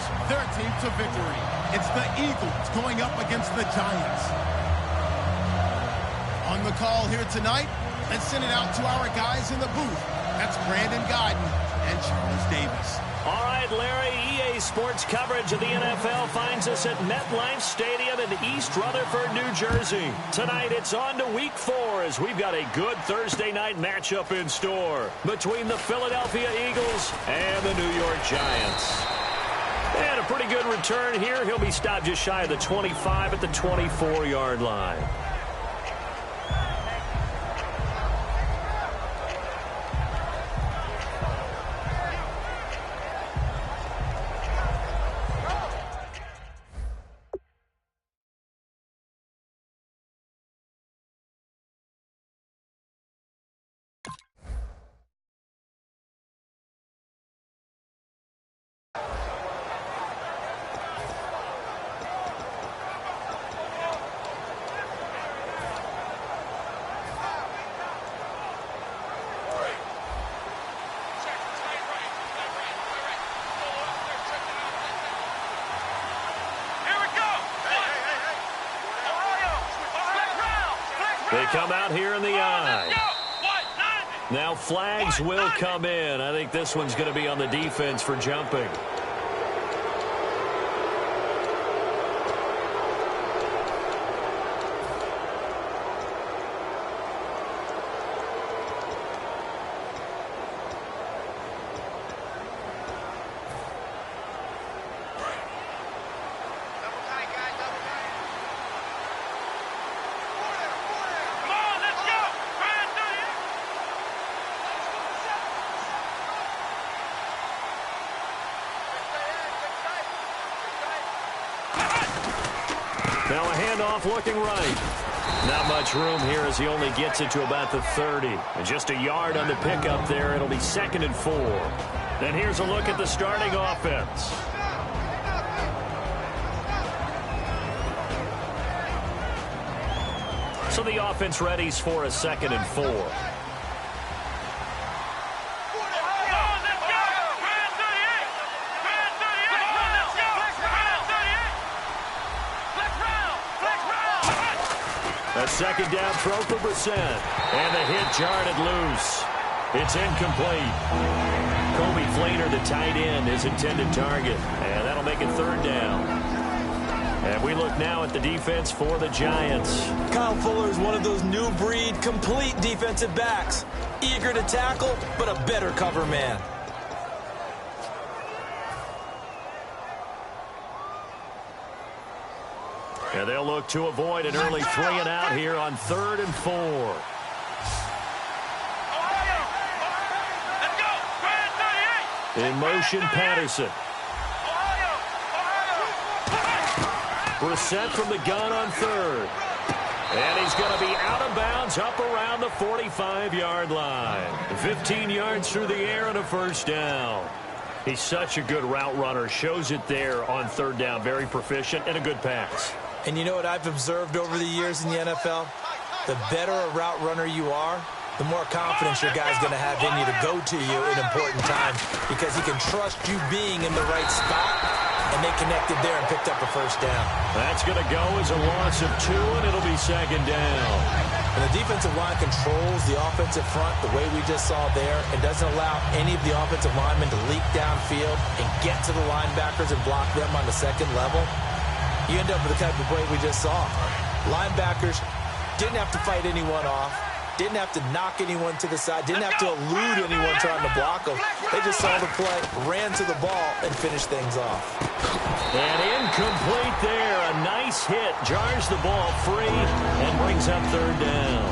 push their team to victory. It's the Eagles going up against the Giants. On the call here tonight, let's send it out to our guys in the booth. That's Brandon Guyton and Charles Davis. All right, Larry, EA Sports coverage of the NFL finds us at MetLife Stadium in East Rutherford, New Jersey. Tonight, it's on to Week 4 as we've got a good Thursday night matchup in store between the Philadelphia Eagles and the New York Giants. And a pretty good return here. He'll be stopped just shy of the 25 at the 24-yard line. They come out here in the eye. Now flags will come in. I think this one's going to be on the defense for jumping. Now a handoff looking right. Not much room here as he only gets it to about the 30. And just a yard on the pickup there. It'll be 2nd and 4. Then here's a look at the starting offense. So the offense readies for a 2nd and 4. A second down throw for Brissett. And the hit jarred it loose. It's incomplete. Kobe Flater, the tight end, his intended target. And that'll make it 3rd down. And we look now at the defense for the Giants. Kyle Fuller is one of those new breed, complete defensive backs. Eager to tackle, but a better cover man. And they'll look to avoid an early 3 and out here on 3rd and 4. In motion, Patterson. Brissett from the gun on 3rd. And he's going to be out of bounds up around the 45-yard line. 15 yards through the air and a 1st down. He's such a good route runner. Shows it there on 3rd down. Very proficient and a good pass. And you know what I've observed over the years in the NFL? The better a route runner you are, the more confidence your guy's going to have in you to go to you in important times because he can trust you being in the right spot, and they connected there and picked up a 1st down. That's going to go as a loss of 2, and it'll be 2nd down. And the defensive line controls the offensive front the way we just saw there and doesn't allow any of the offensive linemen to leak downfield and get to the linebackers and block them on the 2nd level. You end up with the type of play we just saw. Linebackers didn't have to fight anyone off, didn't have to knock anyone to the side, didn't have to elude anyone trying to block them. They just saw the play, ran to the ball, and finished things off. And incomplete there. A nice hit. Jars the ball free and brings up 3rd down.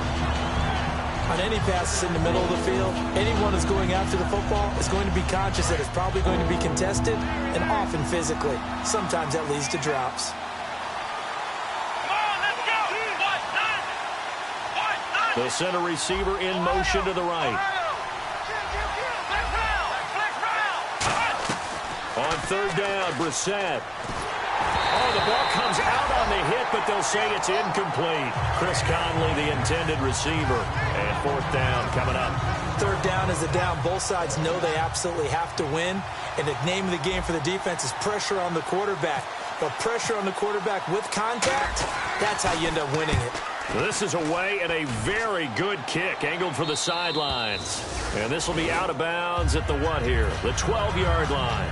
On any passes in the middle of the field, anyone who's going after the football is going to be conscious that it's probably going to be contested and often physically. Sometimes that leads to drops. The center receiver in motion to the right. On 3rd down, Brissett. Oh, the ball comes out on the hit, but they'll say it's incomplete. Chris Conley, the intended receiver. And fourth down coming up. Third down is a down. Both sides know they absolutely have to win. And the name of the game for the defense is pressure on the quarterback. But pressure on the quarterback with contact, that's how you end up winning it. This is away and a very good kick angled for the sidelines. And this will be out of bounds at the what here? The 12-yard line.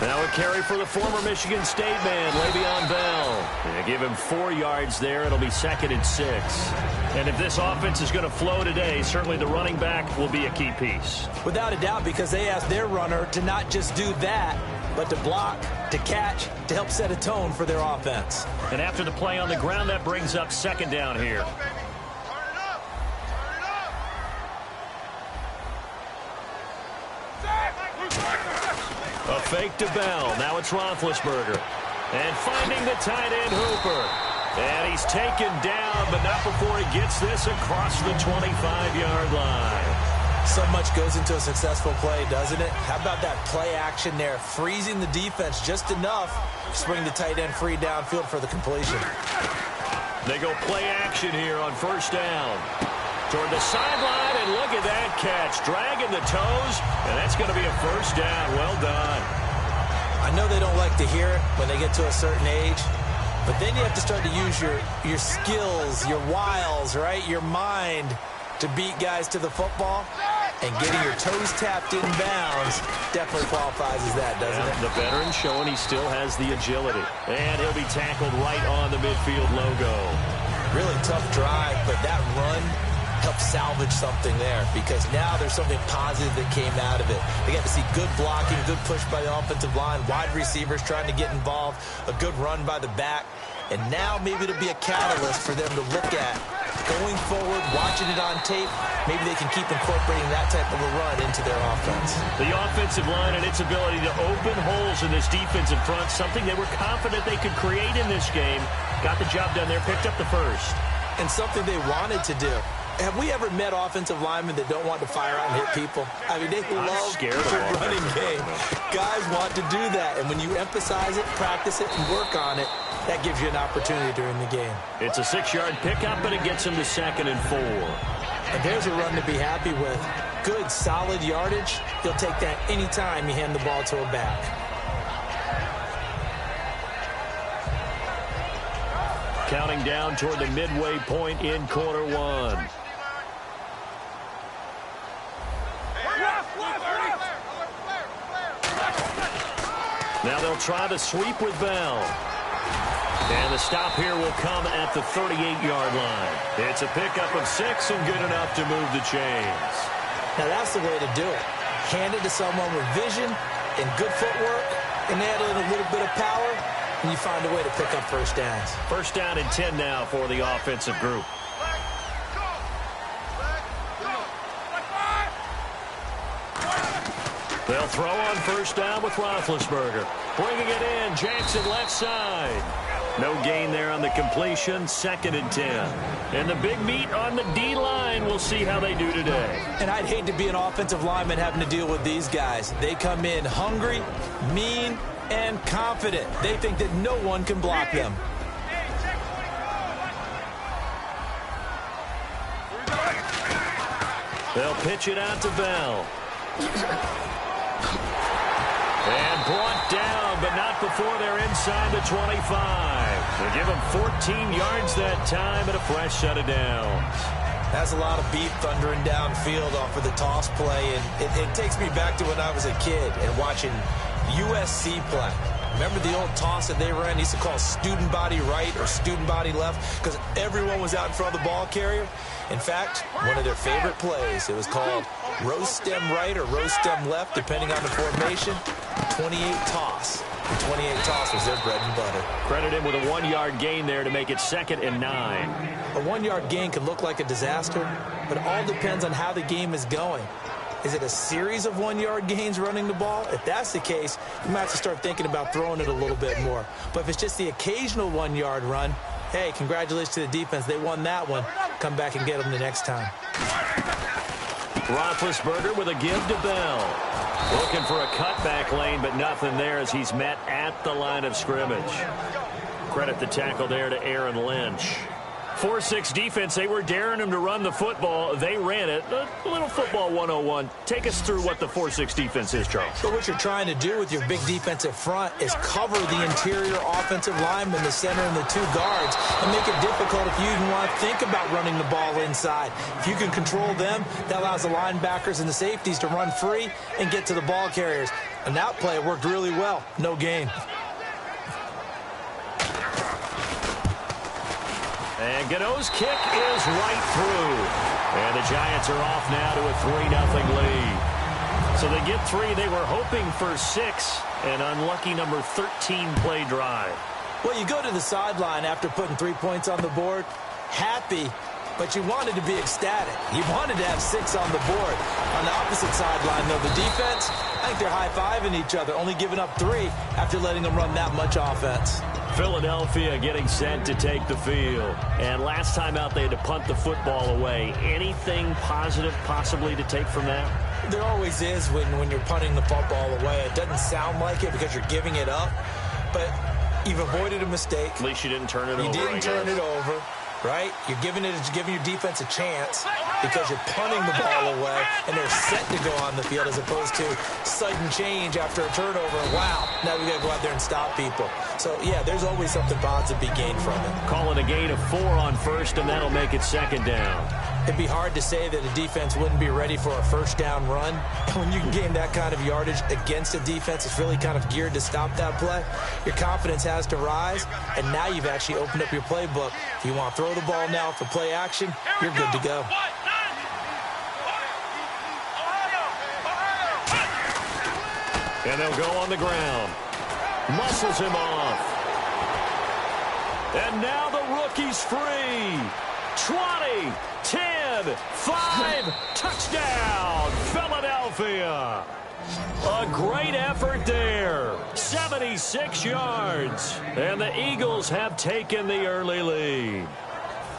Now a carry for the former Michigan State man, Le'Veon Bell. They give him 4 yards there. It'll be 2nd and 6. And if this offense is going to flow today, certainly the running back will be a key piece. Without a doubt, because they asked their runner to not just do that, but to block, to catch, to help set a tone for their offense. And after the play on the ground, that brings up 2nd down here. A fake to Bell. Now it's Roethlisberger. And finding the tight end Hooper. And he's taken down, but not before he gets this across the 25-yard line. So much goes into a successful play, doesn't it? How about that play action there? Freezing the defense just enough to bring the tight end free downfield for the completion. They go play action here on first down. Toward the sideline, and look at that catch. Dragging the toes, and that's going to be a first down. Well done. I know they don't like to hear it when they get to a certain age, but then you have to start to use your skills, your wiles, right? Your mind to beat guys to the football. And getting your toes tapped in bounds definitely qualifies as that, doesn't it? The veteran showing he still has the agility. And he'll be tackled right on the midfield logo. Really tough drive, but that run helped salvage something there because now there's something positive that came out of it. They got to see good blocking, good push by the offensive line, wide receivers trying to get involved, a good run by the back, and now maybe it'll be a catalyst for them to look at going forward, watching it on tape. Maybe they can keep incorporating that type of a run into their offense. The offensive line and its ability to open holes in this defensive front, something they were confident they could create in this game. Got the job done there, picked up the first. And something they wanted to do. Have we ever met offensive linemen that don't want to fire out and hit people? I mean, they love the running game. Guys want to do that, and when you emphasize it, practice it, and work on it, that gives you an opportunity during the game. It's a 6-yard pickup, and it gets him to 2nd and 4. And there's a run to be happy with. Good, solid yardage. You'll take that anytime you hand the ball to a back. Counting down toward the midway point in quarter one. Now they'll try to sweep with Bell. And the stop here will come at the 38-yard line. It's a pickup of 6 and good enough to move the chains. Now that's the way to do it. Hand it to someone with vision and good footwork and add in a little bit of power, and you find a way to pick up first downs. First down and 10 now for the offensive group. They'll throw on first down with Roethlisberger. Bringing it in, Jackson left side. No gain there on the completion, 2nd and 10. And the big meat on the D-line, we'll see how they do today. And I'd hate to be an offensive lineman having to deal with these guys. They come in hungry, mean, and confident. They think that no one can block them. They'll pitch it out to Bell. And brought down, but not before they're inside the 25. They give them 14 yards that time and a fresh set of downs. That's a lot of beat thundering downfield off of the toss play, and it takes me back to when I was a kid and watching USC play. Remember the old toss that they ran? They used to call student body right or student body left because everyone was out in front of the ball carrier. In fact, one of their favorite plays, it was called roast stem right or roast stem left, depending on the formation. 28 toss. The 28 toss was their bread and butter. Credit him with a 1-yard gain there to make it 2nd and 9. A 1-yard gain can look like a disaster, but it all depends on how the game is going. Is it a series of 1-yard gains running the ball? If that's the case, you might have to start thinking about throwing it a little bit more. But if it's just the occasional 1-yard run, hey, congratulations to the defense. They won that one. Come back and get them the next time. Roethlisberger with a give to Bell. Looking for a cutback lane, but nothing there as he's met at the line of scrimmage. Credit the tackle there to Aaron Lynch. 4-6 defense, they were daring him to run the football. They ran it. A little football 101. Take us through what the 4-6 defense is, Charles. So what you're trying to do with your big defensive front is cover the interior offensive lineman, the center, and the 2 guards, and make it difficult if you even want to think about running the ball inside. If you can control them, that allows the linebackers and the safeties to run free and get to the ball carriers. And that play worked really well. No gain. And Gano's kick is right through. And the Giants are off now to a 3-0 lead. So they get 3. They were hoping for 6. An unlucky number 13 play drive. Well, you go to the sideline after putting 3 points on the board, happy, but you wanted to be ecstatic. You wanted to have 6 on the board. On the opposite sideline, though, the defense, I think they're high-fiving each other, only giving up 3 after letting them run that much offense. Philadelphia getting set to take the field. And last time out, they had to punt the football away. Anything positive possibly to take from that? There always is when you're punting the football away. It doesn't sound like it because you're giving it up, but you've avoided a mistake. At least you didn't turn it over. You didn't turn it over. Right? You're giving your defense a chance because you're punting the ball away and they're set to go on the field as opposed to sudden change after a turnover. Wow, now we got to go out there and stop people. So, yeah, there's always something positive to be gained from it. Calling a gain of 4 on first, and that'll make it 2nd down. It'd be hard to say that a defense wouldn't be ready for a first down run. When you can gain that kind of yardage against a defense, it's really kind of geared to stop that play. Your confidence has to rise, and now you've actually opened up your playbook. If you want to throw the ball now for play action, you're good to go. And they'll go on the ground. Muscles him off. And now the rookie's free. 20, 10, 5, touchdown, Philadelphia. A great effort there. 76 yards. And the Eagles have taken the early lead.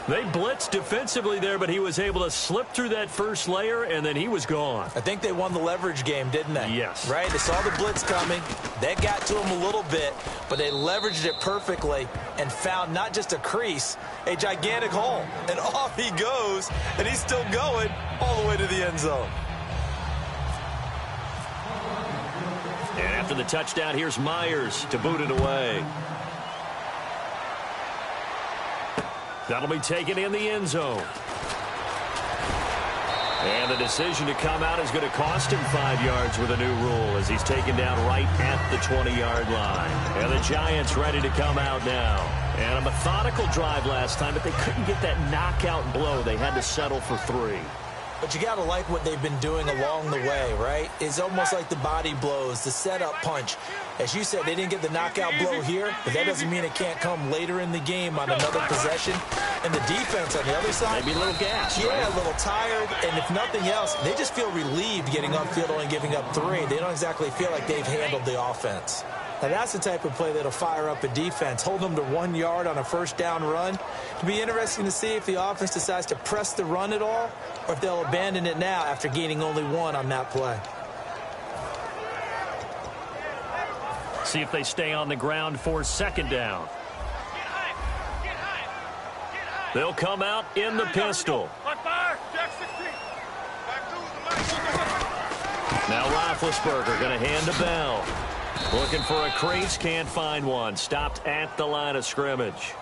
They blitzed defensively there, but he was able to slip through that first layer, and then he was gone. I think they won the leverage game, didn't they? Yes. Right? They saw the blitz coming. That got to him a little bit, but they leveraged it perfectly and found not just a crease, a gigantic hole. And off he goes, and he's still going all the way to the end zone. And after the touchdown, here's Myers to boot it away. That'll be taken in the end zone. And the decision to come out is going to cost him 5 yards with a new rule as he's taken down right at the 20-yard line. And the Giants ready to come out now. And a methodical drive last time, but they couldn't get that knockout blow. They had to settle for 3. But you got to like what they've been doing along the way, right? It's almost like the body blows, the setup punch. As you said, they didn't get the knockout blow here, but that doesn't mean it can't come later in the game on another possession. And the defense on the other side, maybe a little gas. Yeah, right? A little tired. And if nothing else, they just feel relieved getting upfield, only giving up 3. They don't exactly feel like they've handled the offense. Now, that's the type of play that'll fire up a defense. Hold them to 1 yard on a first down run. It'll be interesting to see if the offense decides to press the run at all or if they'll abandon it now after gaining only 1 on that play. See if they stay on the ground for 2nd down. They'll come out in the pistol. Now Roethlisberger going to hand to Bell. Looking for a crease, can't find one. Stopped at the line of scrimmage.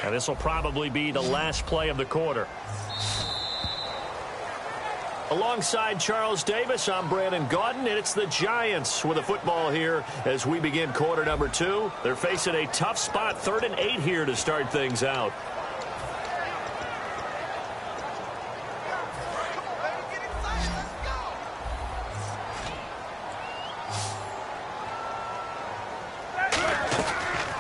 And this will probably be the last play of the quarter. Alongside Charles Davis, I'm Brandon Gaudin, and it's the Giants with the football here as we begin quarter number 2. They're facing a tough spot, 3rd and 8 here to start things out.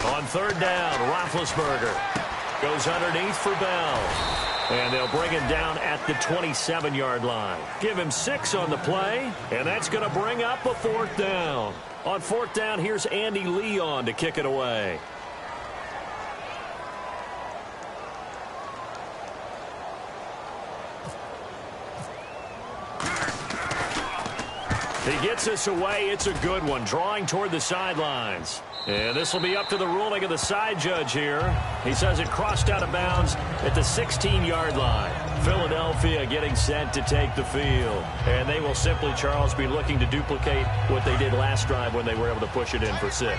On 3rd down, Roethlisberger goes underneath for Bell. And they'll bring him down at the 27-yard line. Give him 6 on the play, and that's going to bring up a 4th down. On 4th down, here's Andy Leon to kick it away. He gets this away. It's a good one, drawing toward the sidelines. And this will be up to the ruling of the side judge here. He says it crossed out of bounds at the 16-yard line. Philadelphia getting set to take the field. And they will simply, Charles, be looking to duplicate what they did last drive when they were able to push it in for 6.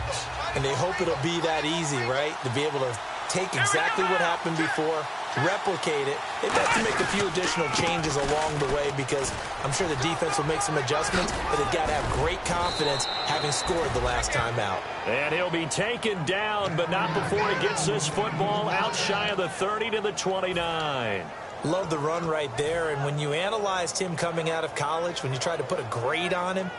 And they hope it'll be that easy, right? To be able to take exactly what happened before, replicate it. They've got to make a few additional changes along the way because I'm sure the defense will make some adjustments, but they've got to have great confidence having scored the last time out. And he'll be taken down, but not before he gets this football out shy of the 30 to the 29. Love the run right there, and when you analyzed him coming out of college, when you tried to put a grade on him,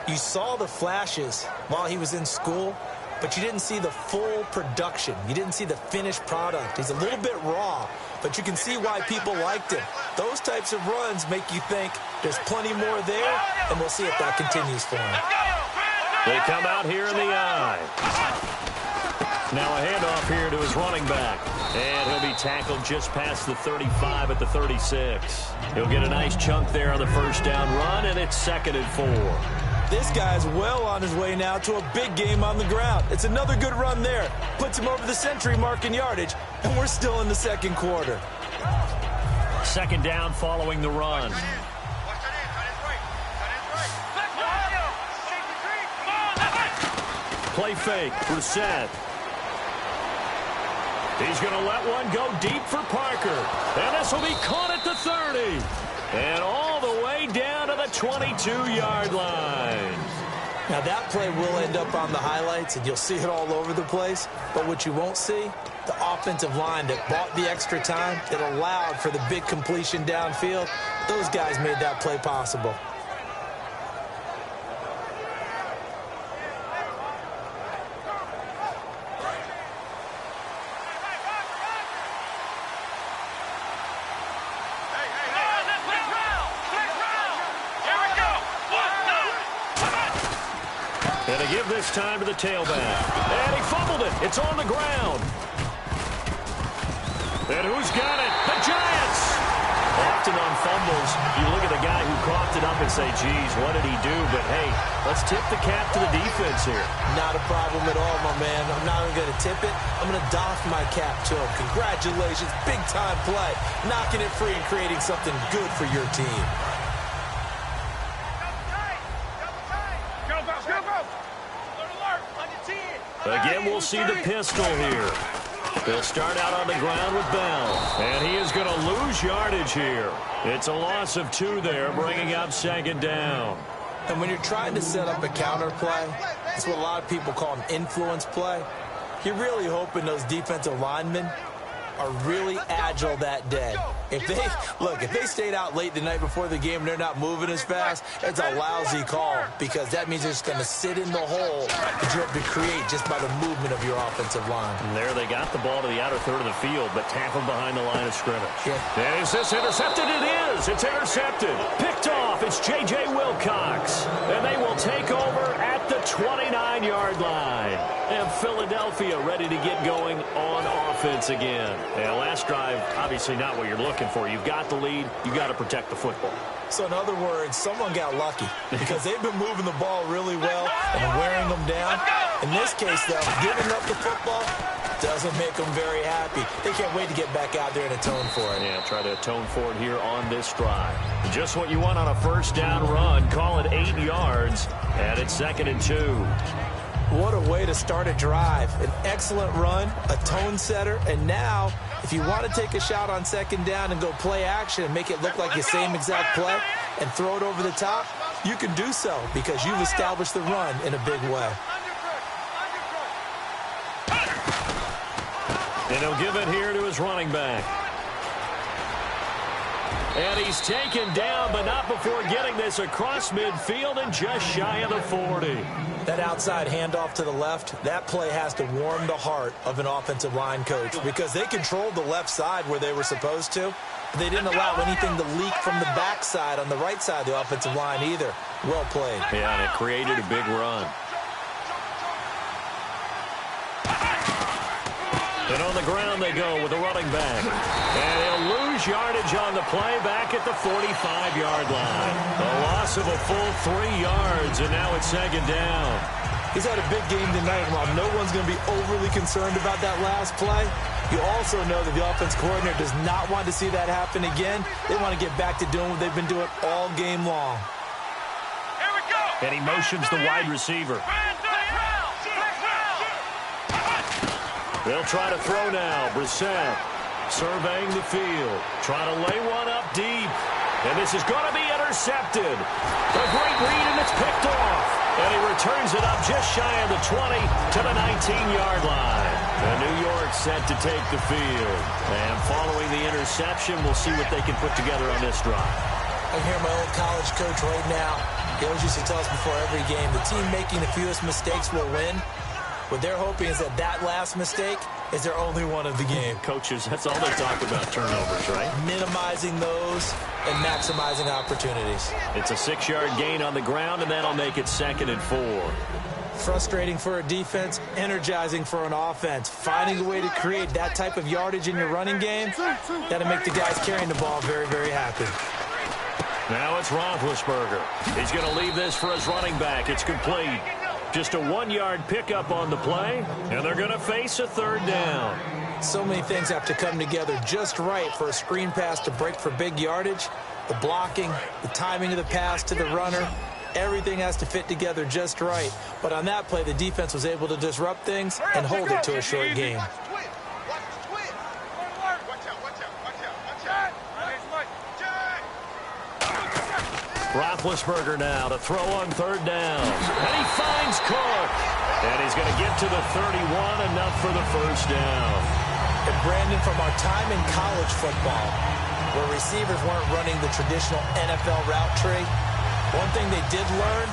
you saw the flashes while he was in school, but you didn't see the full production. You didn't see the finished product. He's a little bit raw, but you can see why people liked him. Those types of runs make you think there's plenty more there, and we'll see if that continues for him. They come out here in the eye. Now a handoff here to his running back. And he'll be tackled just past the 35 at the 36. He'll get a nice chunk there on the 1st down run, and it's 2nd and 4. This guy's well on his way now to a big game on the ground. It's another good run there. Puts him over the century mark in yardage, and we're still in the 2nd quarter. 2nd down following the run. Play fake, Brissett. He's going to let one go deep for Parker. And this will be caught at the 30. And all the way down to the 22-yard line. Now that play will end up on the highlights, and you'll see it all over the place. But what you won't see, the offensive line that bought the extra time, that allowed for the big completion downfield. Those guys made that play possible. And to give this time to the tailback. And he fumbled it. It's on the ground. And who's got it? The Giants! Often on fumbles, you look at the guy who coughed it up and say, geez, what did he do? But, hey, let's tip the cap to the defense here. Not a problem at all, my man. I'm not even going to tip it. I'm going to doff my cap to him. Congratulations. Big-time play. Knocking it free and creating something good for your team. Again, we'll see the pistol here. They'll start out on the ground with Bell. And he is going to lose yardage here. It's a loss of 2 there, bringing up 2nd down. And when you're trying to set up a counter play, it's what a lot of people call an influence play. You're really hoping those defensive linemen are really agile that day. If they stayed out late the night before the game and they're not moving as fast, it's a lousy call because that means they're just going to sit in the hole that you have to create just by the movement of your offensive line. And there they got the ball to the outer third of the field, but tackled behind the line of scrimmage. Yeah. And is this intercepted? It is. It's intercepted. Picked off. It's J.J. Wilcox. And they will take over at the 29-yard line. And Philadelphia ready to get going on offense again. And last drive, obviously not what you're looking for. You've got the lead. You've got to protect the football. So in other words, someone got lucky because they've been moving the ball really well and wearing them down. In this case, though, giving up the football doesn't make them very happy. They can't wait to get back out there and atone for it. Yeah, try to atone for it here on this drive. Just what you want on a 1st down run. Call it 8 yards, and it's 2nd and 2. What a way to start a drive. An excellent run, a tone setter, and now, if you want to take a shot on second down and go play action and make it look like the same exact play and throw it over the top, you can do so because you've established the run in a big way. And he'll give it here to his running back. And he's taken down, but not before getting this across midfield and just shy of the 40. That outside handoff to the left, that play has to warm the heart of an offensive line coach because they controlled the left side where they were supposed to. But they didn't allow anything to leak from the backside on the right side of the offensive line either. Well played. Yeah, and it created a big run. And on the ground they go with the running back. And he'll lose yardage on the play back at the 45-yard line. A loss of a full 3 yards, and now it's second down. He's had a big game tonight, and while no one's going to be overly concerned about that last play, you also know that the offense coordinator does not want to see that happen again. They want to get back to doing what they've been doing all game long. Here we go. And he motions the wide receiver. They'll try to throw now. Brissett surveying the field. Trying to lay one up deep. And this is going to be intercepted. A great read, and it's picked off. And he returns it up just shy of the 20 to the 19-yard line. And New York set to take the field. And following the interception, we'll see what they can put together on this drive. I hear my old college coach right now. He always used to tell us before every game, the team making the fewest mistakes will win. What they're hoping is that that last mistake is their only one of the game. Coaches, that's all they talk about, turnovers, right? Minimizing those and maximizing opportunities. It's a 6-yard gain on the ground, and that'll make it 2nd and 4. Frustrating for a defense, energizing for an offense. Finding a way to create that type of yardage in your running game, that'll make the guys carrying the ball very, very happy. Now it's Roethlisberger. He's going to leave this for his running back. It's complete. Just a 1-yard pickup on the play, and they're going to face a 3rd down. So many things have to come together just right for a screen pass to break for big yardage. The blocking, the timing of the pass to the runner, everything has to fit together just right. But on that play, the defense was able to disrupt things and hold it to a short gain. Roethlisberger now to throw on 3rd down. And he finds Cook. And he's going to get to the 31, enough for the 1st down. And Brandon, from our time in college football, where receivers weren't running the traditional NFL route tree, one thing they did learn,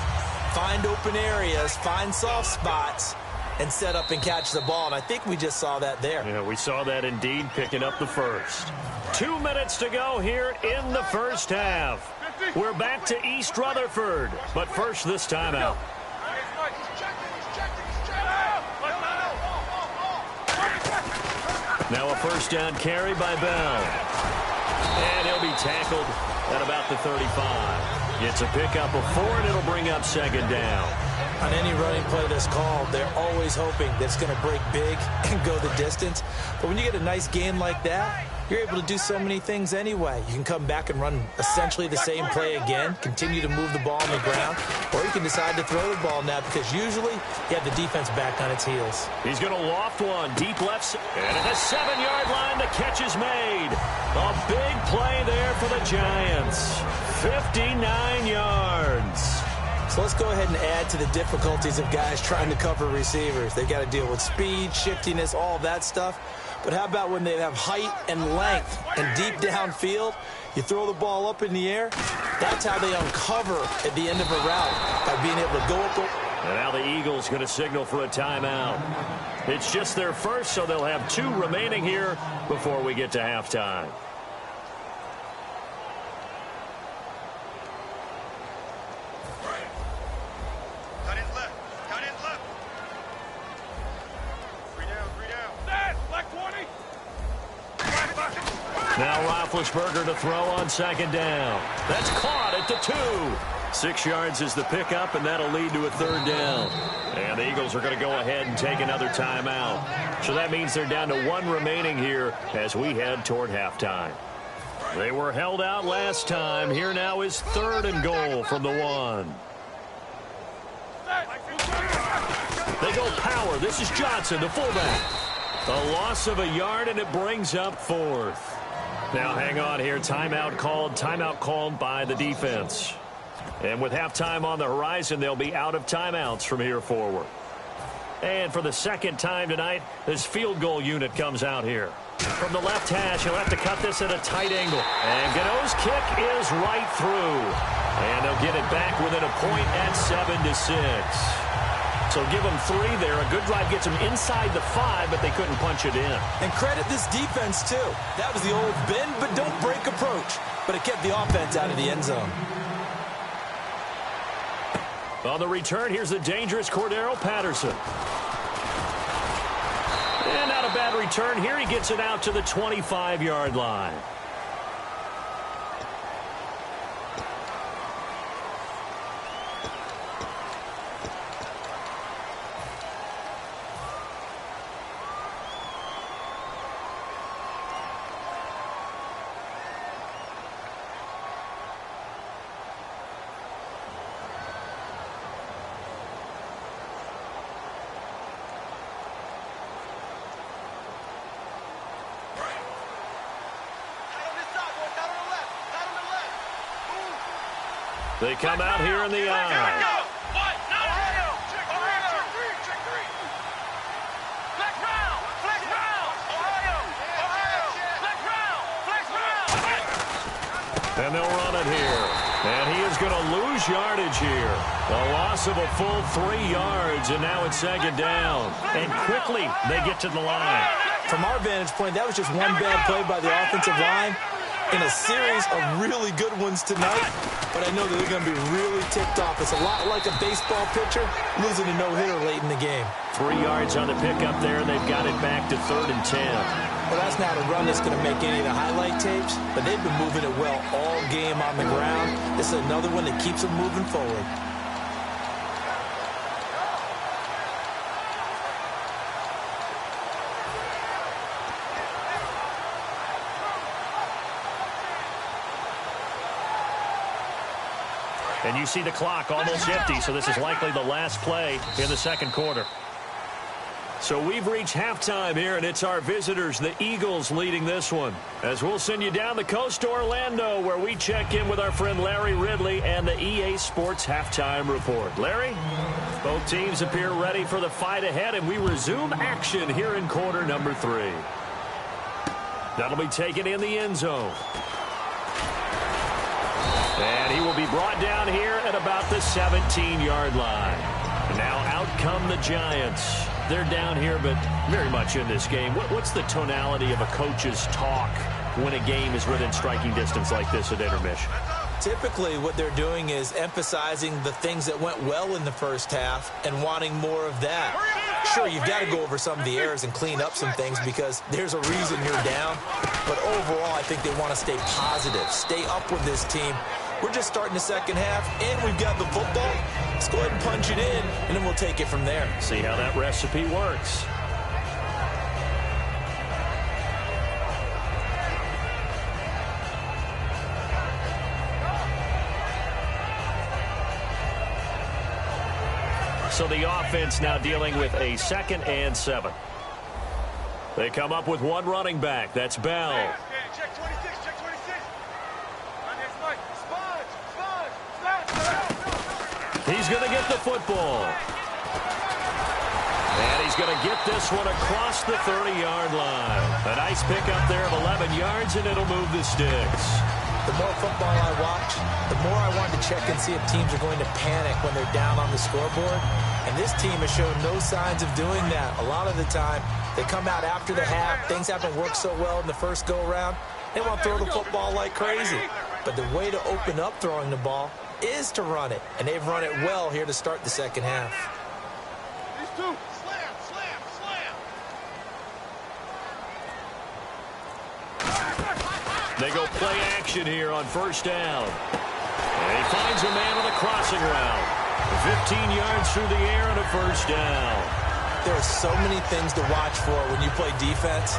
find open areas, find soft spots, and set up and catch the ball. And I think we just saw that there. Yeah, we saw that indeed, picking up the 1st. 2 minutes to go here in the 1st half. We're back to East Rutherford, but first this timeout. Now a 1st down carry by Bell. And he'll be tackled at about the 35. It's a pickup of 4, and it'll bring up 2nd down. On any running play that's called, they're always hoping that it's going to break big and go the distance. But when you get a nice gain like that, you're able to do so many things anyway. You can come back and run essentially the same play again, continue to move the ball on the ground, or you can decide to throw the ball now because usually you have the defense back on its heels. He's going to loft one, deep left, and at the 7-yard line, the catch is made. A big play there for the Giants. 59 yards. So let's go ahead and add to the difficulties of guys trying to cover receivers. They've got to deal with speed, shiftiness, all of that stuff. But how about when they have height and length and deep downfield? You throw the ball up in the air. That's how they uncover at the end of a route, by being able to go up. And now the Eagles going to signal for a timeout. It's just their first, so they'll have 2 remaining here before we get to halftime. Now Roethlisberger to throw on 2nd down. That's caught at the 2. 6 yards is the pickup, and that'll lead to a 3rd down. And the Eagles are going to go ahead and take another timeout. So that means they're down to 1 remaining here as we head toward halftime. They were held out last time. Here now is 3rd and goal from the 1. The They go power. This is Johnson, the fullback. A loss of a yard, and it brings up 4th. Now hang on here. Timeout called by the defense. And with halftime on the horizon, they'll be out of timeouts from here forward. And for the second time tonight, this field goal unit comes out here. From the left hash, he'll have to cut this at a tight angle. And Gano's kick is right through. And they'll get it back within a point at 7-6. So give them 3 there. A good drive gets them inside the 5, but they couldn't punch it in. And credit this defense, too. That was the old bend but don't break approach. But it kept the offense out of the end zone. On the return, here's the dangerous Cordero Patterson. And not a bad return here. He gets it out to the 25-yard line. They come out here in the eye. And they'll run it here. And he is going to lose yardage here. A loss of a full 3 yards, and now it's second down. And quickly they get to the line. From our vantage point, that was just one bad play by the offensive line in a series of really good ones tonight. But I know that they're going to be really ticked off. It's a lot like a baseball pitcher losing a no-hitter late in the game. 3 yards on the pickup there, and they've got it back to 3rd and 10. Well, that's not a run that's going to make any of the highlight tapes, but they've been moving it well all game on the ground. This is another one that keeps them moving forward. And you see the clock almost empty, so this is likely the last play in the second quarter. So we've reached halftime here, and it's our visitors, the Eagles, leading this one. As we'll send you down the coast to Orlando, where we check in with our friend Larry Ridley and the EA Sports Halftime Report. Larry? Both teams appear ready for the fight ahead, and we resume action here in quarter number 3. That'll be taken in the end zone. And he will be brought down here at about the 17-yard line. And now out come the Giants. They're down here, but very much in this game. What's the tonality of a coach's talk when a game is within striking distance like this at intermission? Typically, what they're doing is emphasizing the things that went well in the first half and wanting more of that. Sure, you've got to go over some of the errors and clean up some things because there's a reason you're down. But overall, I think they want to stay positive, stay up with this team. We're just starting the second half, and we've got the football. Let's go ahead and punch it in, and then we'll take it from there. See how that recipe works. So the offense now dealing with a 2nd and 7. They come up with one running back. That's Bell. Check 26, check 26. He's going to get the football. And he's going to get this one across the 30-yard line. A nice pickup there of 11 yards, and it'll move the sticks. The more football I watch, the more I want to check and see if teams are going to panic when they're down on the scoreboard. And this team has shown no signs of doing that. A lot of the time, they come out after the half. Things haven't worked so well in the first go-around. They want to throw the football like crazy. But the way to open up throwing the ball is to run it. And they've run it well here to start the second half. These two. Slam, slam, slam. They go play action here on first down. And he finds a man on a crossing route. 15 yards through the air and a first down. There are so many things to watch for when you play defense.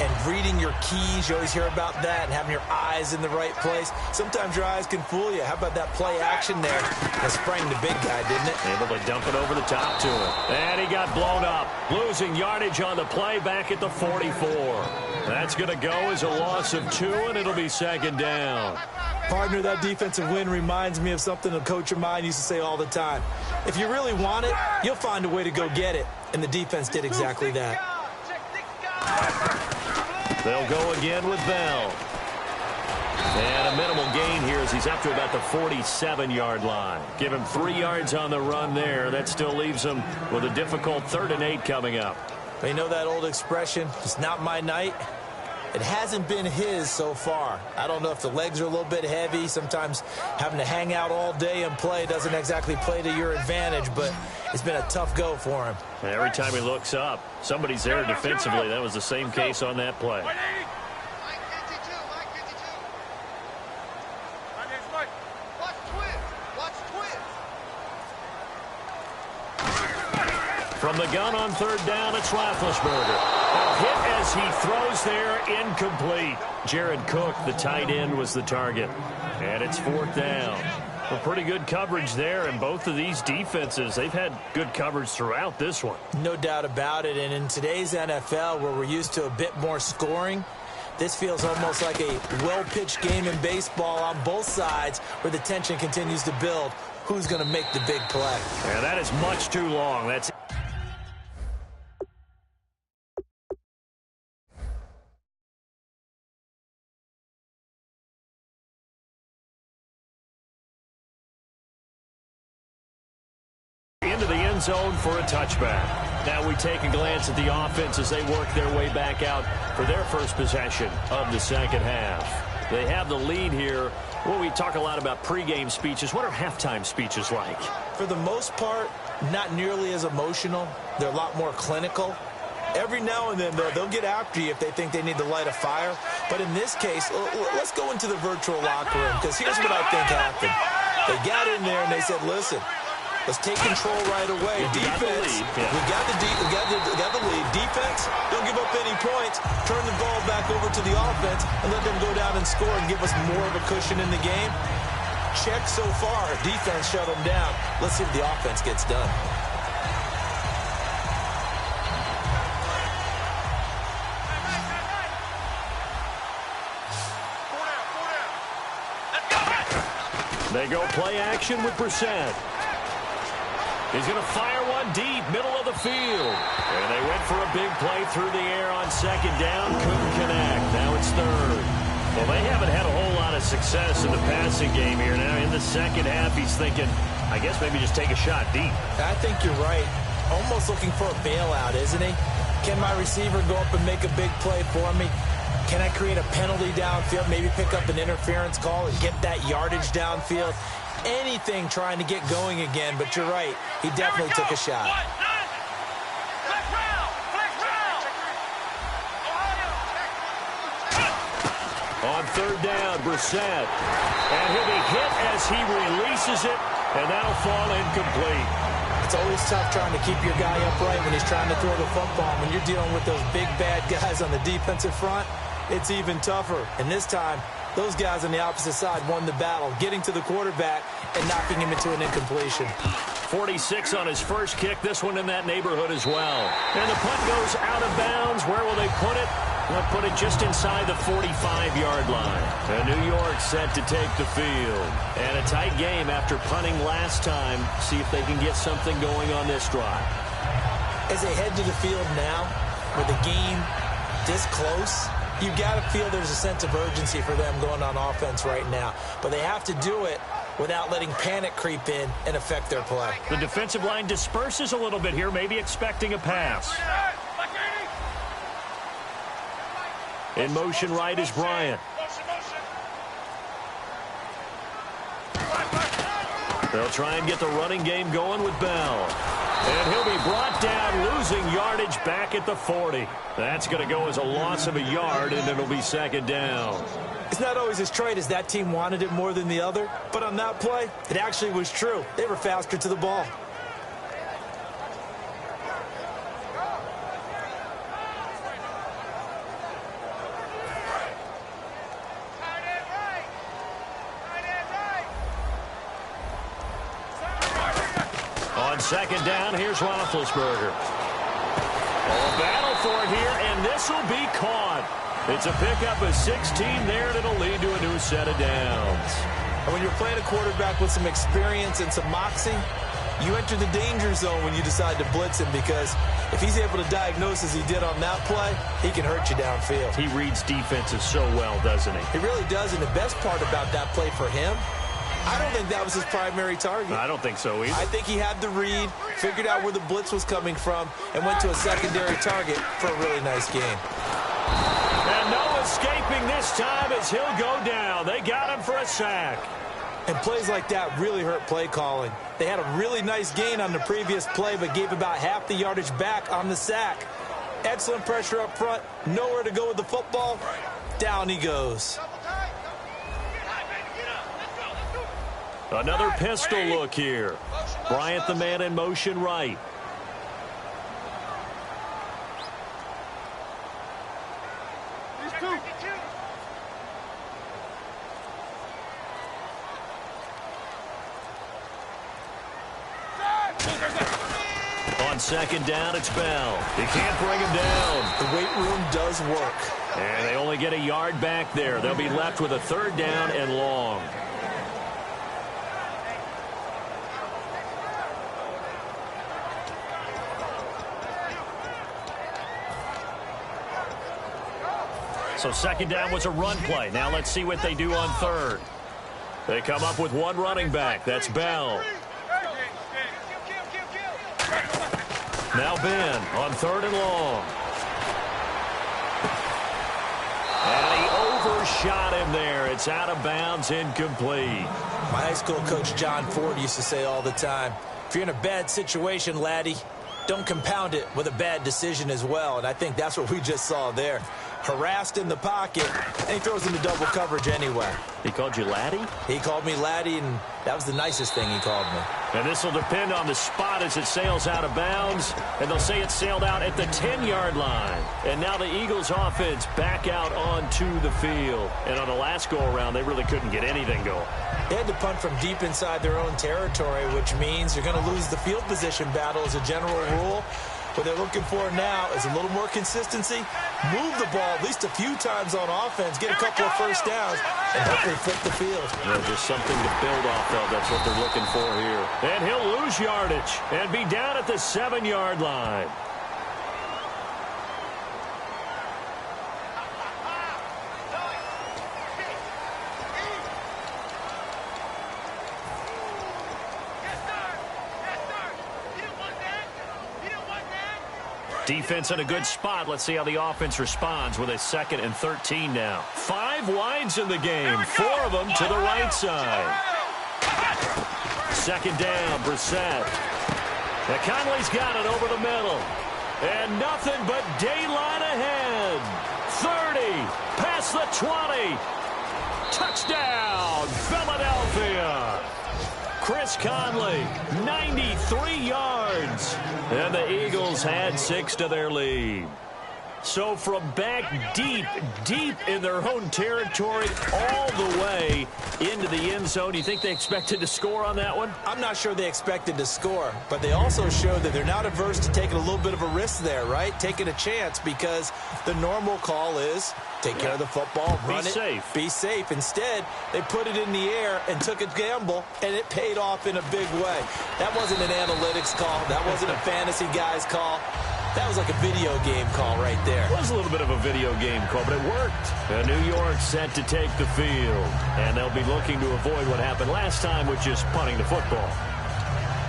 and reading your keys. You always hear about that, and having your eyes in the right place. Sometimes your eyes can fool you. How about that play action there? That sprang the big guy, didn't it? Able to dump it over the top to him. And he got blown up. Losing yardage on the play back at the 44. That's going to go as a loss of 2, and it'll be second down. Partner, that defensive win reminds me of something a coach of mine used to say all the time. If you really want it, you'll find a way to go get it. And the defense did exactly that. They'll go again with Bell. And a minimal gain here as he's up to about the 47-yard line. Give him 3 yards on the run there. That still leaves him with a difficult 3rd and 8 coming up. But you know that old expression, it's not my night? It hasn't been his so far. I don't know if the legs are a little bit heavy. Sometimes having to hang out all day and play doesn't exactly play to your advantage, but it's been a tough go for him. Every time he looks up, somebody's there defensively. That was the same case on that play. From the gun on 3rd down, it's Roethlisberger. A hit as he throws there, incomplete. Jared Cook, the tight end, was the target. And it's 4th down. Well, pretty good coverage there, and both of these defenses, they've had good coverage throughout this one. No doubt about it, and in today's NFL, where we're used to a bit more scoring, this feels almost like a well-pitched game in baseball on both sides where the tension continues to build. Who's going to make the big play? Yeah, that is much too long. That's into the end zone for a touchback. Now we take a glance at the offense as they work their way back out for their first possession of the second half. They have the lead here. Well, we talk a lot about pregame speeches. What are halftime speeches like? For the most part, not nearly as emotional. They're a lot more clinical. Every now and then, though, they'll get after you if they think they need to light a fire. But in this case, let's go into the virtual locker room, because here's what I think happened. They got in there and they said, listen, let's take control right away. Defense, we got the lead. Defense, don't give up any points. Turn the ball back over to the offense and let them go down and score and give us more of a cushion in the game. Check so far. Defense shut them down. Let's see if the offense gets done. They go play action with Brissett. He's going to fire one deep, middle of the field. And they went for a big play through the air on 2nd down. Couldn't connect. Now it's 3rd. Well, they haven't had a whole lot of success in the passing game here. Now in the second half, he's thinking, I guess maybe just take a shot deep. I think you're right. Almost looking for a bailout, isn't he? Can my receiver go up and make a big play for me? Can I create a penalty downfield, maybe pick up an interference call and get that yardage downfield? Anything trying to get going again, but you're right. He definitely took a shot. On 3rd down, Brissett. And he'll be hit as he releases it, and that'll fall incomplete. It's always tough trying to keep your guy upright when he's trying to throw the football. When you're dealing with those big, bad guys on the defensive front, it's even tougher. And this time, those guys on the opposite side won the battle, getting to the quarterback and knocking him into an incompletion. 46 on his first kick. This one in that neighborhood as well. And the punt goes out of bounds. Where will they put it? They'll put it just inside the 45-yard line. And New York set to take the field. And a tight game after punting last time. See if they can get something going on this drive. As they head to the field now, with the game this close, you got to feel there's a sense of urgency for them going on offense right now. But they have to do it without letting panic creep in and affect their play. The defensive line disperses a little bit here, maybe expecting a pass. In motion right is Bryant. They'll try and get the running game going with Bell. And he'll be brought down, losing yardage back at the 40. That's going to go as a loss of a yard, and it'll be 2nd down. It's not always as straight as that team wanted it more than the other, but on that play, it actually was true. They were faster to the ball. second down, here's Roethlisberger. A battle for it here, and this will be caught. It's a pickup of 16 there, and it'll lead to a new set of downs. And when you're playing a quarterback with some experience and some moxie, you enter the danger zone when you decide to blitz him, because if he's able to diagnose as he did on that play, he can hurt you downfield. He reads defenses so well, doesn't he? He really does, and the best part about that play for him, I don't think that was his primary target. I don't think so either. I think he had the read, figured out where the blitz was coming from, and went to a secondary target for a really nice game. And no escaping this time as he'll go down. They got him for a sack. And plays like that really hurt play calling. They had a really nice gain on the previous play, but gave about half the yardage back on the sack. Excellent pressure up front, nowhere to go with the football. Down he goes. Another pistol look here. Bryant the man in motion right. On second down, it's Bell. You can't bring him down. The weight room does work. And they only get a yard back there. They'll be left with a third down and long. So second down was a run play. Now let's see what they do on third. They come up with one running back. That's Bell. Now Ben on third and long. And he overshot him there. It's out of bounds, incomplete. My high school coach John Ford used to say all the time, if you're in a bad situation, laddie, don't compound it with a bad decision as well. And I think that's what we just saw there. Harassed in the pocket, and he throws into double coverage anyway. He called you laddie? He called me laddie, and that was the nicest thing he called me. And this will depend on the spot as it sails out of bounds. And they'll say it sailed out at the 10-yard line. And now the Eagles offense back out onto the field. And on the last go-around, they really couldn't get anything going. They had to punt from deep inside their own territory, which means you're going to lose the field position battle as a general rule. What they're looking for now is a little more consistency, move the ball at least a few times on offense, get a couple of first downs, and hopefully flip the field. Yeah, just something to build off of. That's what they're looking for here. And he'll lose yardage and be down at the 7-yard line. Defense in a good spot. Let's see how the offense responds with a 2nd and 13 now. 5 wides in the game. 4 of them to the right side. Second down, Brissett. Now Conley's got it over the middle. And nothing but daylight ahead. 30, past the 20. Touchdown, Philadelphia. Chris Conley, 93 yards. And the Eagles had 6 to their lead. So from back deep in their own territory, all the way into the end zone, you think they expected to score on that one? I'm not sure they expected to score, but they also showed that they're not averse to taking a little bit of a risk there, right? Taking a chance, because the normal call is take care of the football, run it, be safe. Instead, they put it in the air and took a gamble, and it paid off in a big way. That wasn't an analytics call. That wasn't a fantasy guy's call. That was like a video game call right there. It was a little bit of a video game call, but it worked. And New York set to take the field. And they'll be looking to avoid what happened last time, which is punting the football.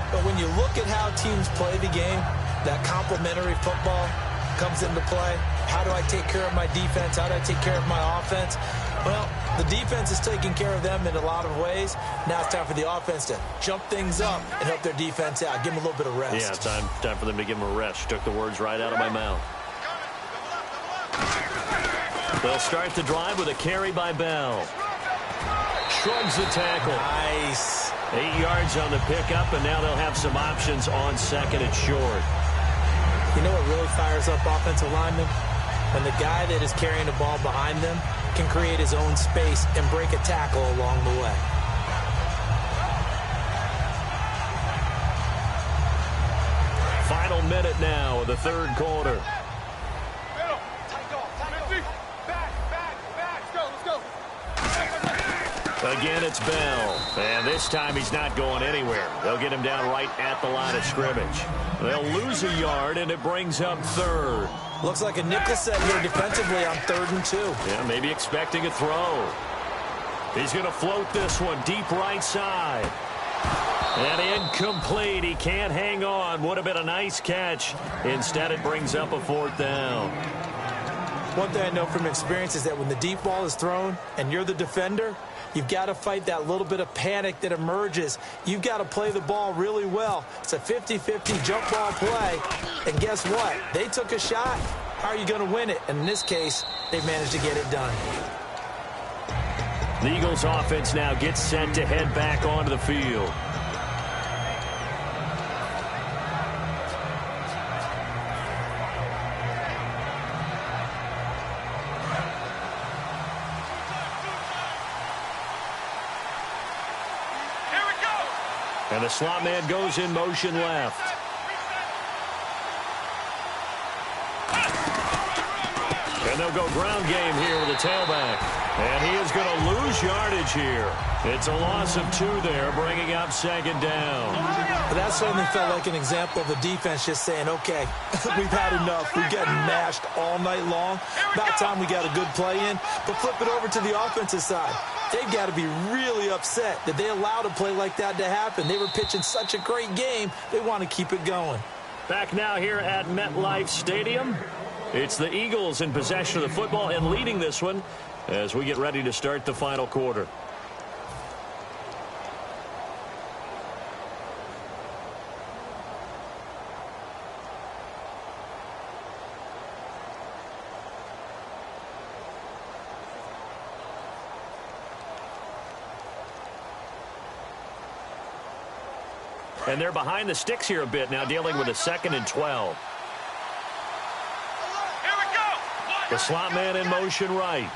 But when you look at how teams play the game, that complementary football comes into play. How do I take care of my defense? How do I take care of my offense? Well, the defense is taking care of them in a lot of ways. Now it's time for the offense to jump things up and help their defense out. Give them a little bit of rest. Yeah, time for them to give them a rest. Took the words right out of my mouth. They'll start the drive with a carry by Bell. Shrugs the tackle. Nice. 8 yards on the pickup, and now they'll have some options on 2nd and short. You know what really fires up offensive linemen? When the guy that is carrying the ball behind them can create his own space and break a tackle along the way. second minute now of the third quarter. Middle. Tight goal. Back. Let's go. Again, it's Bell. And this time he's not going anywhere. They'll get him down right at the line of scrimmage. They'll lose a yard, and it brings up third. Looks like a nickel set here defensively on 3rd and 2. Yeah, maybe expecting a throw. He's going to float this one deep right side. And incomplete. He can't hang on. Would have been a nice catch. Instead, it brings up a 4th down. One thing I know from experience is that when the deep ball is thrown and you're the defender, you've got to fight that little bit of panic that emerges. You've got to play the ball really well. It's a 50-50 jump ball play. And guess what? They took a shot. How are you going to win it? And in this case, they managed to get it done. The Eagles offense now gets set to head back onto the field. And the slot man goes in motion left. And they'll go ground game here with a tailback. And he is going to lose yardage here. It's a loss of 2 there, bringing up 2nd down. But that certainly felt like an example of the defense just saying, okay, we've had enough. We've gotten mashed all night long. About time we got a good play in. But flip it over to the offensive side. They've got to be really upset that they allowed a play like that to happen. They were pitching such a great game, they want to keep it going. Back now here at MetLife Stadium. It's the Eagles in possession of the football and leading this one as we get ready to start the final quarter. And they're behind the sticks here a bit now, dealing with a 2nd and 12. Here we go. The slot man in motion right.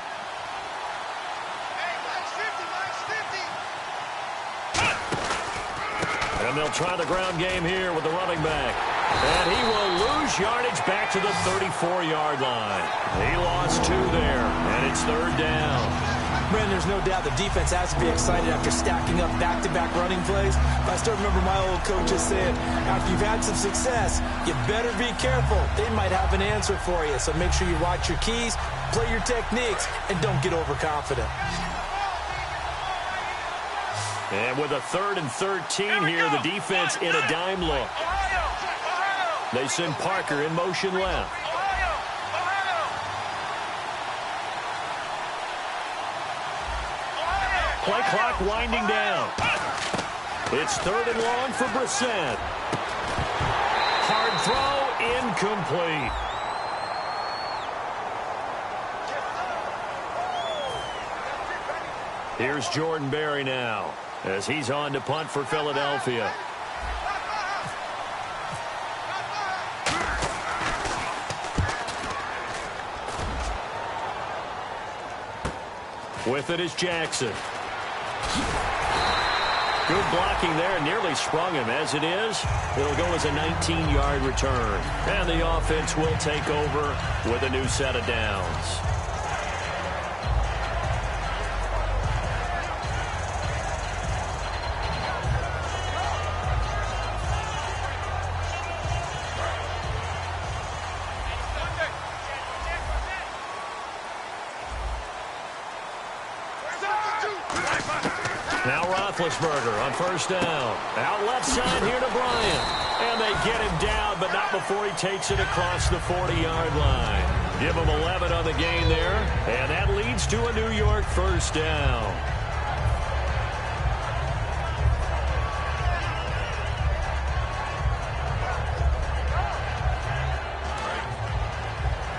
And they'll try the ground game here with the running back. And he will lose yardage back to the 34-yard line. He lost 2 there, and it's 3rd down. Brandon, there's no doubt the defense has to be excited after stacking up back-to-back running plays. But I still remember my old coaches saying, after you've had some success, you better be careful. They might have an answer for you. So make sure you watch your keys, play your techniques, and don't get overconfident. And with a 3rd and 13 here, the defense in a dime look. They send Parker in motion left. Play clock winding down. It's 3rd and long for Brissett. Hard throw, incomplete. Here's Jordan Berry now as he's on to punt for Philadelphia. With it is Jackson. Good blocking there, nearly sprung him. As it is, it'll go as a 19-yard return. And the offense will take over with a new set of downs. Now Roethlisberger on 1st down. Out left side here to Bryant. And they get him down, but not before he takes it across the 40-yard line. Give him 11 on the gain there. And that leads to a New York 1st down.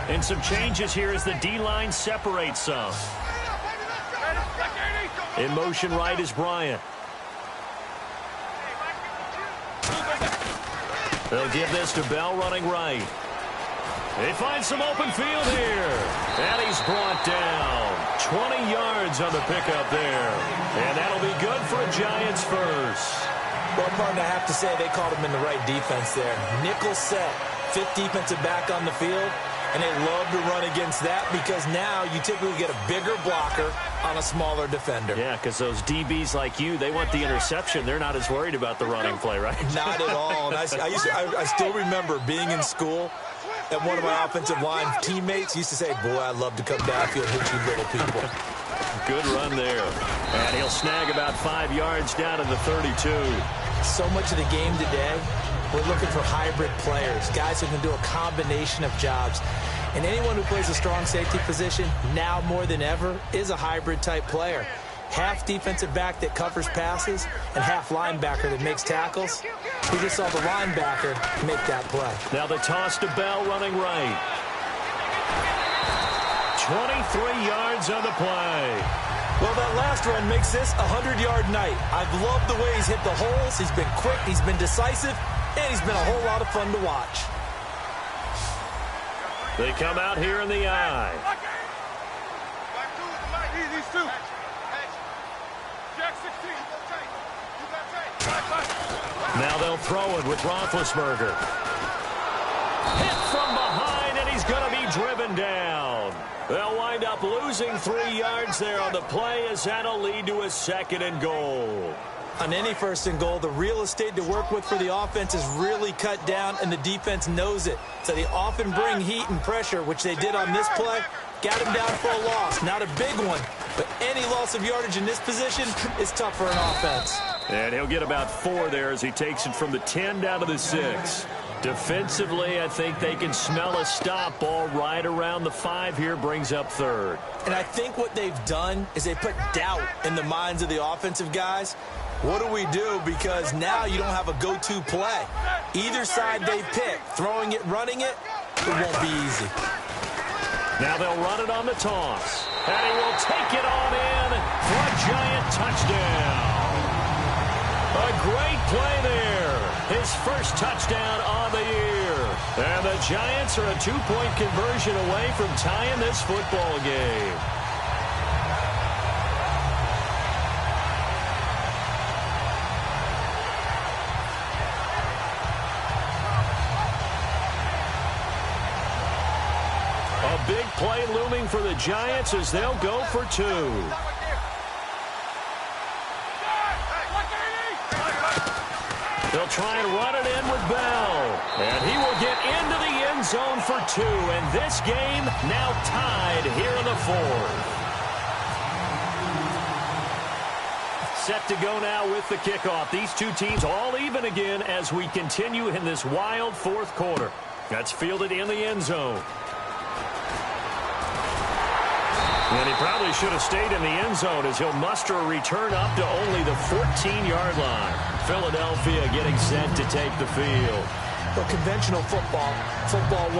And some changes here as the D-line separates some. In motion right is Bryant. They'll give this to Bell running right. They find some open field here. And he's brought down. 20 yards on the pickup there. And that'll be good for a Giants 1st. Well, partner, I have to say they called him in the right defense there. Nickel set, fifth defensive back on the field, and they love to run against that because now you typically get a bigger blocker on a smaller defender. Yeah, because those DBs like you, they want the interception. They're not as worried about the running play, right? Not at all. And I still remember being in school, and one of my offensive line teammates used to say, boy, I'd love to come downfield and hit you little people. Good run there. And he'll snag about 5 yards down to the 32. So much of the game today, we're looking for hybrid players, guys who can do a combination of jobs. And anyone who plays a strong safety position, now more than ever, is a hybrid-type player. Half defensive back that covers passes and half linebacker that makes tackles. We just saw the linebacker make that play. Now the toss to Bell running right. 23 yards on the play. Well, that last run makes this a 100-yard night. I've loved the way he's hit the holes. He's been quick. He's been decisive. And he's been a whole lot of fun to watch. They come out here in the eye. These two. Jack 16. Now they'll throw it with Roethlisberger. Hit from behind, and he's going to be driven down. They'll wind up losing 3 yards there on the play as that'll lead to a 2nd and goal. On any 1st and goal, the real estate to work with for the offense is really cut down, and the defense knows it. So they often bring heat and pressure, which they did on this play. Got him down for a loss. Not a big one, but any loss of yardage in this position is tough for an offense. And he'll get about 4 there as he takes it from the 10 down to the 6. Defensively, I think they can smell a stop ball right around the 5 here, brings up 3rd. And I think what they've done is they put doubt in the minds of the offensive guys. What do we do? Because now you don't have a go-to play. Either side they pick, throwing it, running it, it won't be easy. Now they'll run it on the toss. And he will take it on in for a Giant touchdown. A great play there. His first touchdown on the year. And the Giants are a 2-point conversion away from tying this football game. A big play looming for the Giants as they'll go for 2. They'll try and run it in with Bell. And he will get into the end zone for 2. And this game now tied here in the 4th. Set to go now with the kickoff. These two teams all even again as we continue in this wild 4th quarter. That's fielded in the end zone. And he probably should have stayed in the end zone as he'll muster a return up to only the 14-yard line. Philadelphia getting set to take the field. Well, conventional football 101,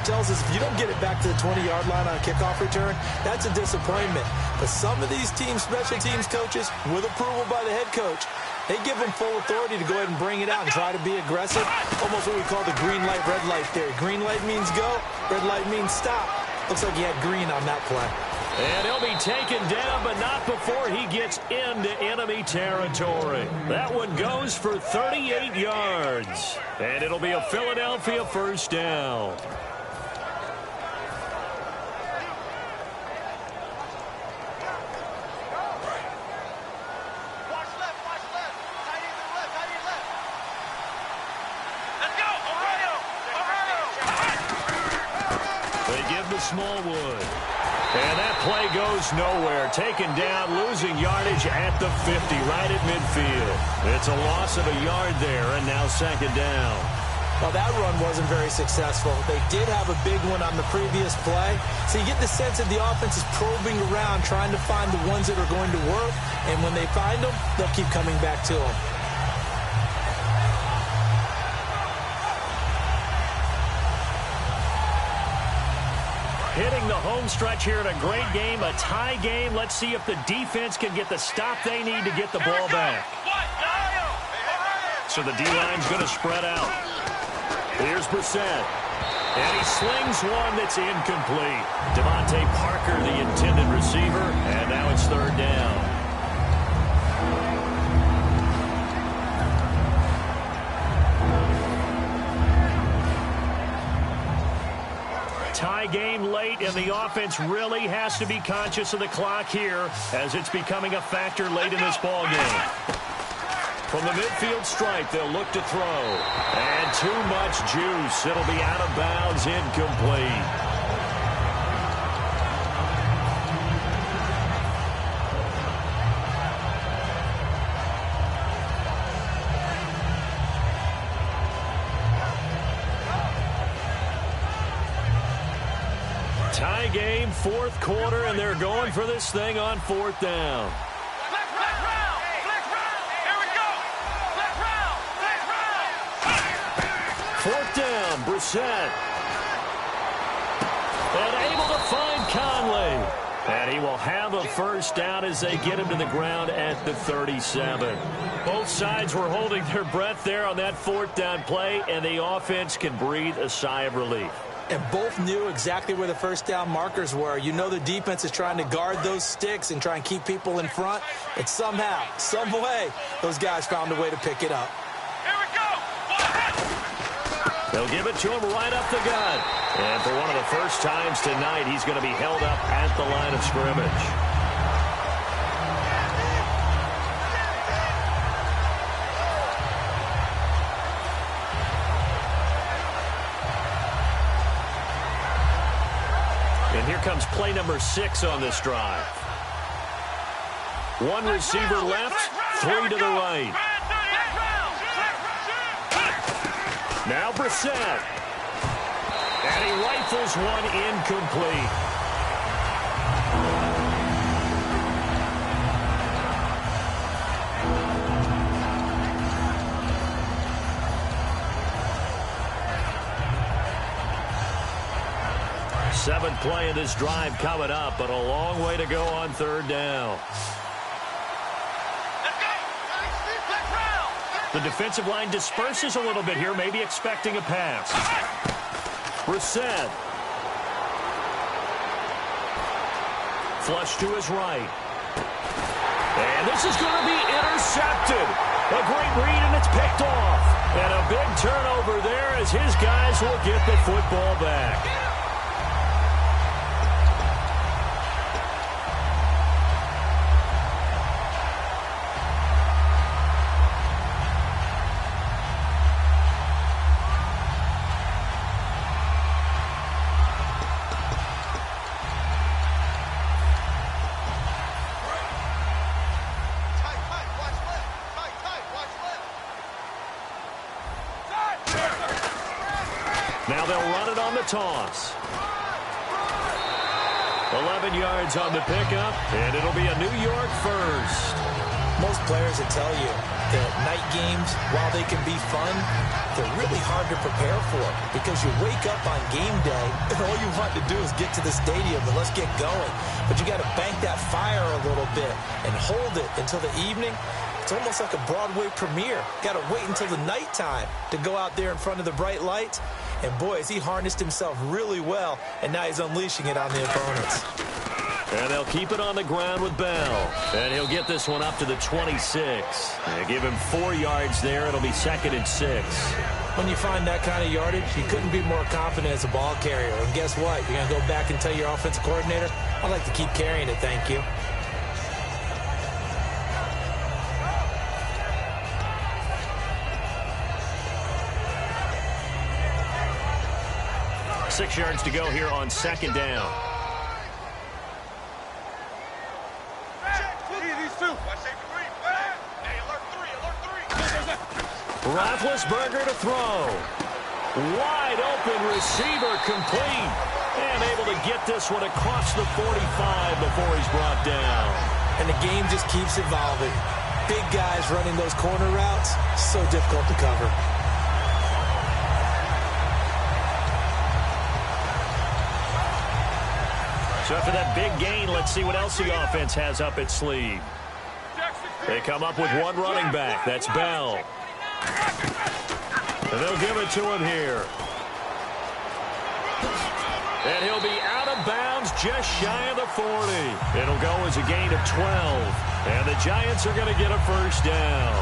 tells us if you don't get it back to the 20-yard line on a kickoff return, that's a disappointment. But some of these teams, special teams coaches, with approval by the head coach, they give them full authority to go ahead and bring it out and try to be aggressive. Almost what we call the green light, red light theory. Green light means go, red light means stop. Looks like he had green on that play. And he'll be taken down, but not before he gets into enemy territory. That one goes for 38 yards. And it'll be a Philadelphia 1st down. Smallwood. And that play goes nowhere. Taken down, losing yardage at the 50, right at midfield. It's a loss of a yard there, and now 2nd down. Well, that run wasn't very successful. They did have a big one on the previous play. So you get the sense that the offense is probing around, trying to find the ones that are going to work. And when they find them, they'll keep coming back to them. Hitting the home stretch here in a great game, a tie game. Let's see if the defense can get the stop they need to get the ball back. So the D-line's going to spread out. Here's Brissett. And he slings one that's incomplete. Devontae Parker, the intended receiver, and now it's 3rd down. Tie game late, and the offense really has to be conscious of the clock here as it's becoming a factor late in this ball game. From the midfield stripe, they'll look to throw. And too much juice. It'll be out of bounds, incomplete. Tie game, fourth quarter, and they're going for this thing on fourth down. Fourth down, Brissett. And able to find Conley. And he will have a first down as they get him to the ground at the 37. Both sides were holding their breath there on that fourth down play, and the offense can breathe a sigh of relief. And both knew exactly where the first down markers were. You know the defense is trying to guard those sticks and try and keep people in front. And somehow, some way, those guys found a way to pick it up. Here we go! They'll give it to him right up the gut. And for one of the first times tonight, he's going to be held up at the line of scrimmage. And here comes play number 6 on this drive. One receiver left, 3 to the right. Now Brissett. And he rifles one incomplete. Seventh play of this drive coming up, but a long way to go on third down. The defensive line disperses a little bit here, maybe expecting a pass. Brissett. Flush to his right. And this is going to be intercepted. A great read, and it's picked off. And a big turnover there as his guys will get the football back. Now they'll run it on the toss. 11 yards on the pickup, and it'll be a New York first. Most players will tell you that night games, while they can be fun, they're really hard to prepare for because you wake up on game day and all you want to do is get to the stadium and let's get going. But you got to bank that fire a little bit and hold it until the evening. It's almost like a Broadway premiere. Got to wait until the nighttime to go out there in front of the bright lights. And boy, has he harnessed himself really well, and now he's unleashing it on the opponents. And they'll keep it on the ground with Bell. And he'll get this one up to the 26. They give him 4 yards there. It'll be 2nd and 6. When you find that kind of yardage, you couldn't be more confident as a ball carrier. And guess what? You're going to go back and tell your offensive coordinator, I'd like to keep carrying it, thank you. Six yards to go here on 2nd down. Roethlisberger to throw. Wide open receiver complete. And able to get this one across the 45 before he's brought down. And the game just keeps evolving. Big guys running those corner routes, so difficult to cover. So after that big gain, let's see what else the offense has up its sleeve. They come up with one running back. That's Bell. And they'll give it to him here. And he'll be out of bounds just shy of the 40. It'll go as a gain of 12. And the Giants are going to get a first down.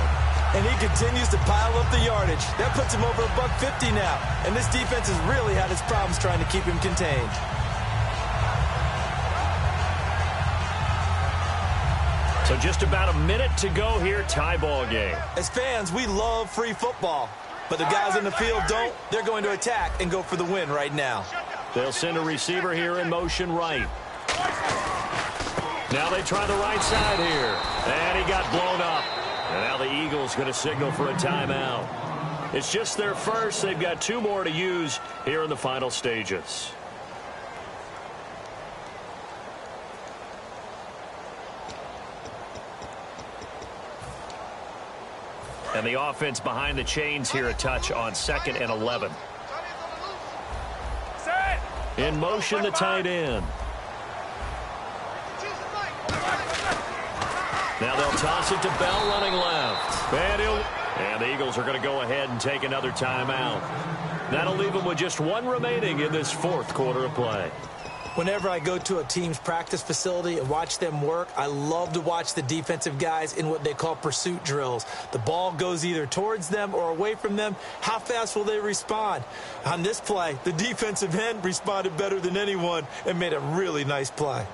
And he continues to pile up the yardage. That puts him over $150 now. And this defense has really had its problems trying to keep him contained. So just about a minute to go here, tie ball game. As fans, we love free football. But the guys in the field don't. They're going to attack and go for the win right now. They'll send a receiver here in motion right. Now they try the right side here. And he got blown up. And now the Eagles going to signal for a timeout. It's just their first. They've got 2 more to use here in the final stages. And the offense behind the chains here a touch on 2nd and 11. In motion, the tight end. Now they'll toss it to Bell running left. And the Eagles are going to go ahead and take another timeout. That'll leave them with just 1 remaining in this 4th quarter of play. Whenever I go to a team's practice facility and watch them work, I love to watch the defensive guys in what they call pursuit drills. The ball goes either towards them or away from them. How fast will they respond? On this play, the defensive end responded better than anyone and made a really nice play.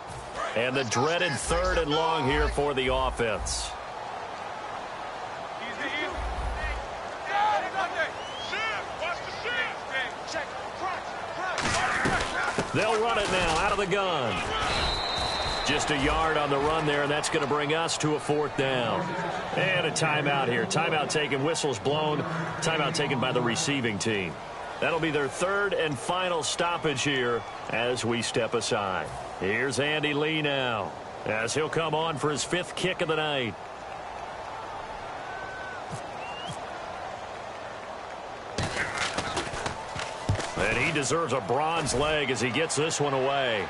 And the dreaded 3rd and long here for the offense. They'll run it now out of the gun. Just a yard on the run there, and that's going to bring us to a 4th down. And a timeout here. Timeout taken, whistles blown. Timeout taken by the receiving team. That'll be their 3rd and final stoppage here as we step aside. Here's Andy Lee now as he'll come on for his 5th kick of the night. And he deserves a bronze leg as he gets this one away.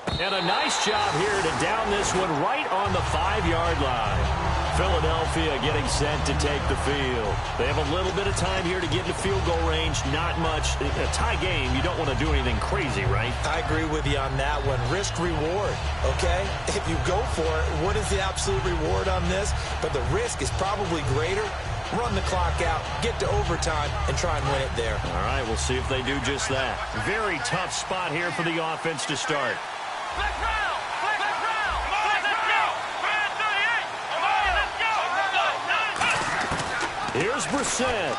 And a nice job here to down this one right on the 5-yard line. Philadelphia getting set to take the field. They have a little bit of time here to get into field goal range. Not much. A tie game, you don't want to do anything crazy, right? I agree with you on that one. Risk reward, okay? If you go for it, what is the absolute reward on this? But the risk is probably greater. Run the clock out, get to overtime, and try and win it there. All right, we'll see if they do just that. Very tough spot here for the offense to start. Here's Brissett.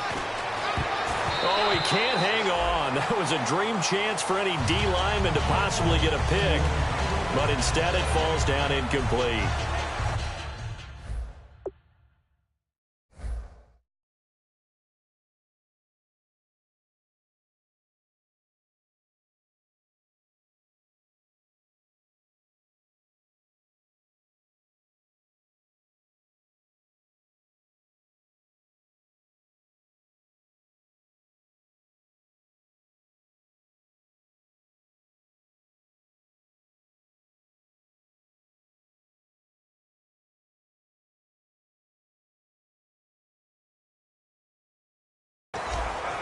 Oh, he can't hang on. That was a dream chance for any D lineman to possibly get a pick. But instead it falls down incomplete.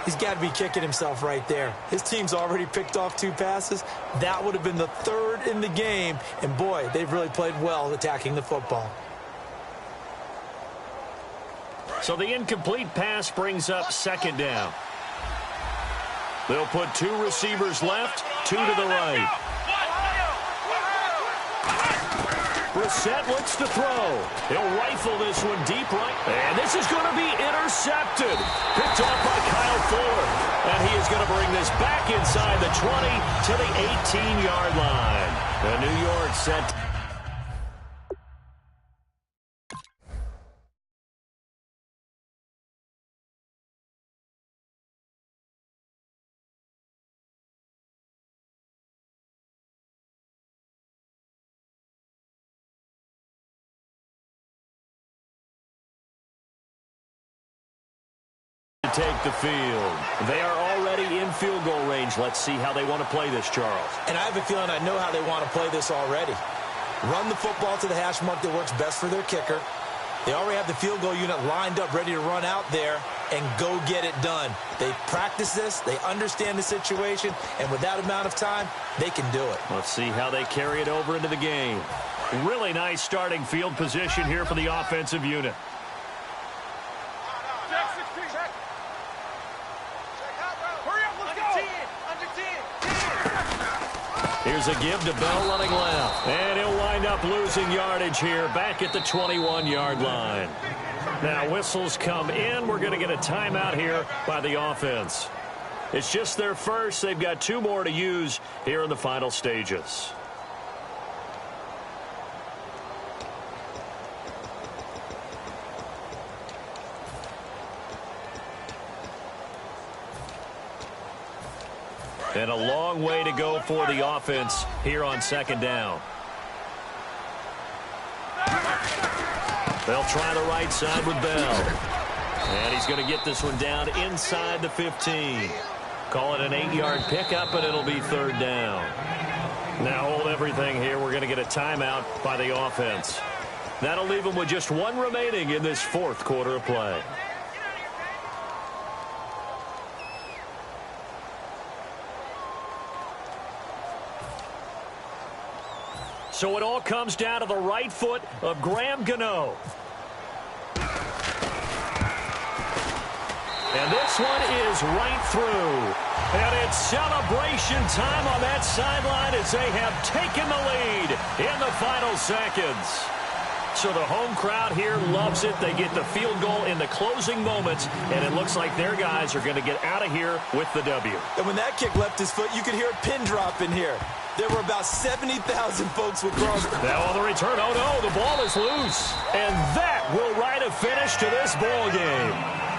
He's got to be kicking himself right there. His team's already picked off 2 passes. That would have been the 3rd in the game. And, boy, they've really played well attacking the football. So the incomplete pass brings up 2nd down. They'll put 2 receivers left, 2 to the right. Brissett looks to throw. He'll rifle this one deep right. And this is going to be intercepted. Picked off by Kyle Fuller. And he is going to bring this back inside the 20 to the 18-yard line. The New York set. Take the field. They are already in field goal range. Let's see how they want to play this, Charles. And I have a feeling I know how they want to play this already. Run the football to the hash mark that works best for their kicker. They already have the field goal unit lined up, ready to run out there and go get it done. They practice this. They understand the situation. And with that amount of time, they can do it. Let's see how they carry it over into the game. Really nice starting field position here for the offensive unit. Here's a give to Bell running left. And he'll wind up losing yardage here back at the 21-yard line. Now whistles come in. We're going to get a timeout here by the offense. It's just their first. They've got 2 more to use here in the final stages. And a long way to go for the offense here on second down. They'll try the right side with Bell. And he's going to get this one down inside the 15. Call it an 8-yard pickup, and it'll be third down. Now hold everything here. We're going to get a timeout by the offense. That'll leave them with just 1 remaining in this 4th quarter of play. So it all comes down to the right foot of Graham Gano. And this one is right through. And it's celebration time on that sideline as they have taken the lead in the final seconds. So the home crowd here loves it. They get the field goal in the closing moments, and it looks like their guys are going to get out of here with the W. And when that kick left his foot, you could hear a pin drop in here. There were about 70,000 folks with cross. Now on the return, oh no, the ball is loose. And that will write a finish to this ball game.